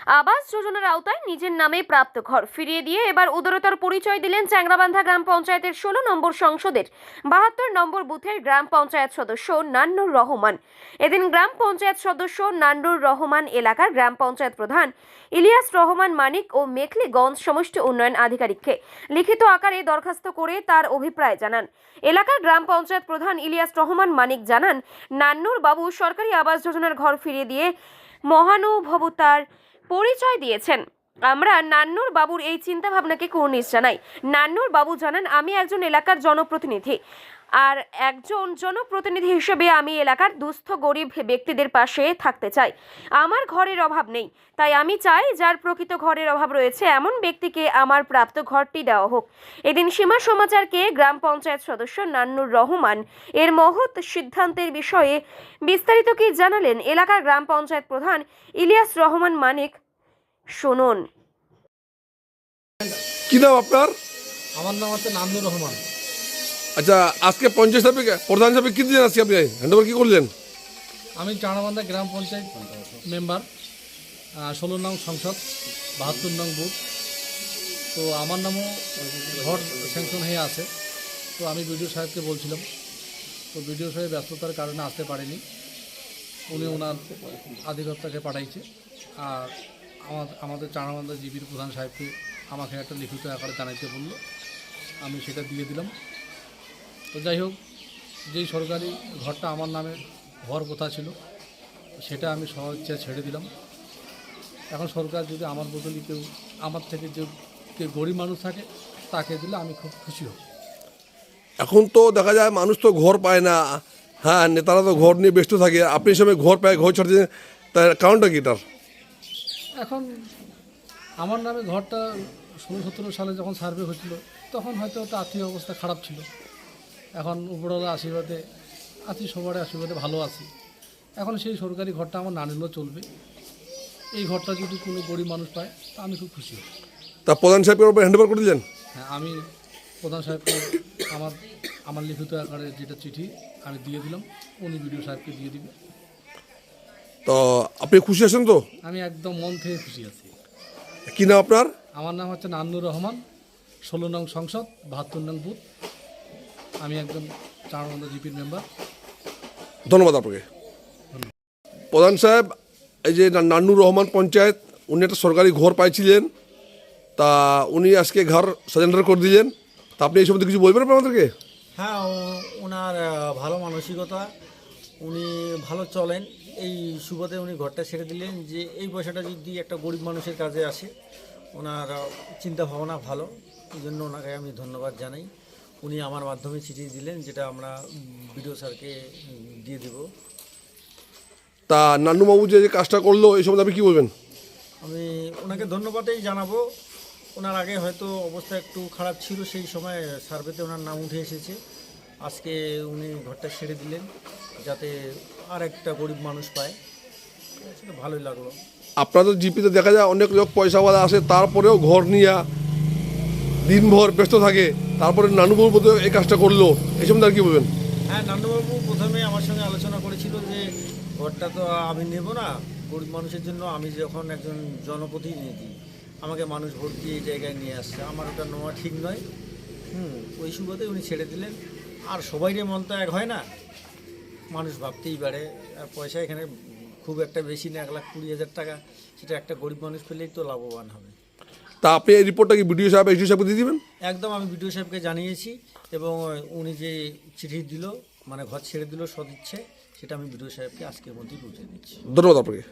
আবাস যোজনার আওতায় নিজের নামে প্রাপ্ত ঘর ফিরিয়ে দিয়ে এবার উদারতার পরিচয় দিলেন চ্যাংরাবান্ধা গ্রাম পঞ্চায়েতের 16 নম্বর সংসদের 72 নম্বর বুথের গ্রাম পঞ্চায়েত সদস্য নান্নুর রহমান। এদিন গ্রাম পঞ্চায়েত সদস্য নান্নুর রহমান এলাকার গ্রাম পঞ্চায়েত প্রধান ইলিয়াস রহমান মানিক ও মেখলিগঞ্জ সমষ্টি উন্নয়ন আধিকারিককে লিখিত আকারে দরখাস্ত করে তার অভিপ্রায় জানান। এলাকার গ্রাম পঞ্চায়েত প্রধান ইলিয়াস রহমান মানিক জানান, নান্নুর বাবু সরকারি আবাস যোজনার ঘর ফিরিয়ে দিয়ে মহানুভবতার পরিচয় দিয়েছেন। আমরা নান্নুর বাবুর এই চিন্তা ভাবনাকে কুর্নিশ জানাই। নান্নুর বাবু জানান, আমি একজন এলাকার জনপ্রতিনিধি, আর একজন জনপ্রতিনিধি হিসেবে আমি এলাকার দুস্থ গরিব ব্যক্তিদের পাশে থাকতে চাই। আমার ঘরের অভাব নেই, তাই আমি চাই যার প্রকৃত ঘরের অভাব রয়েছে এমন ব্যক্তিকে আমার প্রাপ্ত ঘরটি দেওয়া হোক। এদিন সীমা সমাচারকে গ্রাম পঞ্চায়েত সদস্য নান্নুর রহমান এর মহৎ সিদ্ধান্তের বিষয়ে বিস্তারিত কি জানালেন এলাকার গ্রাম পঞ্চায়েত প্রধান ইলিয়াস রহমান মানিক, শুনুন। কি নাম আপনার? আমার নাম হচ্ছে নান্নুর রহমান। আচ্ছা, আজকে পঞ্চায়েত হিসাবে প্রধান হিসাবে কি দিলেন? আজকে আপনি হ্যান্ডওভার কি করলেন? আমি চাঁড়াবান্ধা গ্রাম পঞ্চায়েত মেম্বার, 16 নং সংসদ, 72 নং বুথ। তো আমার নামও ঘর স্যাংশন হয়ে আছে। তো আমি বিডিও সাহেবকে বলছিলাম, তো বিডিও সাহেব ব্যস্ততার কারণে আসতে পারেনি, উনি ওনার আধিকর্তাকে পাঠাইছে। আর আমাদের চাঁড়াবান্ধা জিপির প্রধান সাহেবকে আমাকে একটা লিখিত আকারে জানাইতে বললো, আমি সেটা দিয়ে দিলাম। তো যাই হোক, যেই সরকারি ঘরটা আমার নামে হওয়ার কথা ছিল সেটা আমি সহজে ছেড়ে দিলাম। এখন সরকার যদি আমার বদলে কেউ আমার থেকে যে গরিব মানুষ থাকে তাকে দিলে আমি খুব খুশি হব। এখন তো দেখা যায় মানুষ তো ঘর পায় না, হ্যাঁ, নেতারা তো ঘর নিয়ে ব্যস্ত থাকে, আপনি এই সময় ঘর পায়, ঘর ছাড়ছে, তার কারণটা কি তার? এখন আমার নামে ঘরটা 16-17 সালে যখন সার্ভে হয়েছিল তখন হয়তো একটা আর্থিক অবস্থা খারাপ ছিল। এখন উপরওয়ালা আশীর্বাদে আছি, সবার আশীর্বাদে ভালো আছি। এখন সেই সরকারি ঘরটা আমার না নিলেও চলবে। এই ঘরটা যদি কোনো গরিব মানুষ পায় তা আমি খুব খুশি হব। তা প্রধান সাহেবের উপর হ্যান্ডওভার করে দিলেন? হ্যাঁ, আমি প্রধান সাহেবকে আমার লিখিত আকারে যেটা চিঠি আমি দিয়ে দিলাম, উনি বিডিও সাহেবকে দিয়ে দিবে। তো আপনি খুশি আছেন তো? আমি একদম মন থেকে খুশি আছি। কি নাম আপনার? আমার নাম হচ্ছে নান্নুর রহমান, 16 নং সংসদ, 72 নং বুথ। আমি একজন চাঁড়াবান্ধা জিপির মেম্বার। ধন্যবাদ আপনাকে। প্রধান সাহেব, এই যে নান্নুর রহমান পঞ্চায়েত, উনি একটা সরকারি ঘর পাইছিলেন, তা উনি আজকে ঘর সাজেন্ডার করে দিলেন, তা আপনি এই সম্বন্ধে কিছু বলবেন আমাদেরকে? হ্যাঁ, ওনার ভালো মানসিকতা, উনি ভালো চলেন। এই সুবাদে উনি ঘরটা ছেড়ে দিলেন যে এই পয়সাটা যদি একটা গরিব মানুষের কাজে আসে। ওনার চিন্তা ভাবনা ভালো, এই জন্য ওনাকে আমি ধন্যবাদ জানাই। উনি আমার মাধ্যমে চিঠি দিলেন, যেটা আমরা বিডিও স্যারকে দিয়ে দেব। তা নান্নুবাবু যে কাজটা করলো এই সম্বন্ধে আপনি কী বলবেন? আমি ওনাকে ধন্যবাদই জানাবো। ওনার আগে হয়তো অবস্থা একটু খারাপ ছিল, সেই সময় সার্ভেতে ওনার নাম উঠে এসেছে। আজকে উনি ঘরটা ছেড়ে দিলেন যাতে আর একটা গরিব মানুষ পায়, সেটা ভালোই লাগলো। আপনাদের জিপিতে দেখা যায় অনেক লোক পয়সাওয়ালা আসে, তারপরেও ঘর নিয়ে দিনভর ব্যস্ত থাকে, তারপরে নান্নুবাবুর মতো এই কাজটা করলো, এই সম্বন্ধে আর কী বলবেন? হ্যাঁ, নান্নুবাবু প্রথমে আমার সঙ্গে আলোচনা করেছিল যে ঘরটা তো আমি নেব না, গরিব মানুষের জন্য। আমি যখন একজন জনপ্রতিনিধি, আমাকে মানুষ ভোট দিয়ে এই জায়গায় নিয়ে আসছে, আমার ওটা নেওয়া ঠিক নয়। ওই সুবাদে উনি ছেড়ে দিলেন। আর সবাইরে মন তো এক হয় না, মানুষ ভাবতেই পারে। আর পয়সা এখানে খুব একটা বেশি না, 1,20,000 টাকা, সেটা একটা গরিব মানুষ পেলেই তো লাভবান হবে। তা আপনি এই রিপোর্টটা কি বিডিও সাহেব, এসডি সাহেবকে দিয়ে দিবেন? একদম, আমি বিডিও সাহেবকে জানিয়েছি এবং উনি যে চিঠি দিল, মানে ঘর ছেড়ে দিল সদিচ্ছে, সেটা আমি বিডিও সাহেবকে আজকের মধ্যেই পৌঁছে দিচ্ছি। ধন্যবাদ আপনাকে।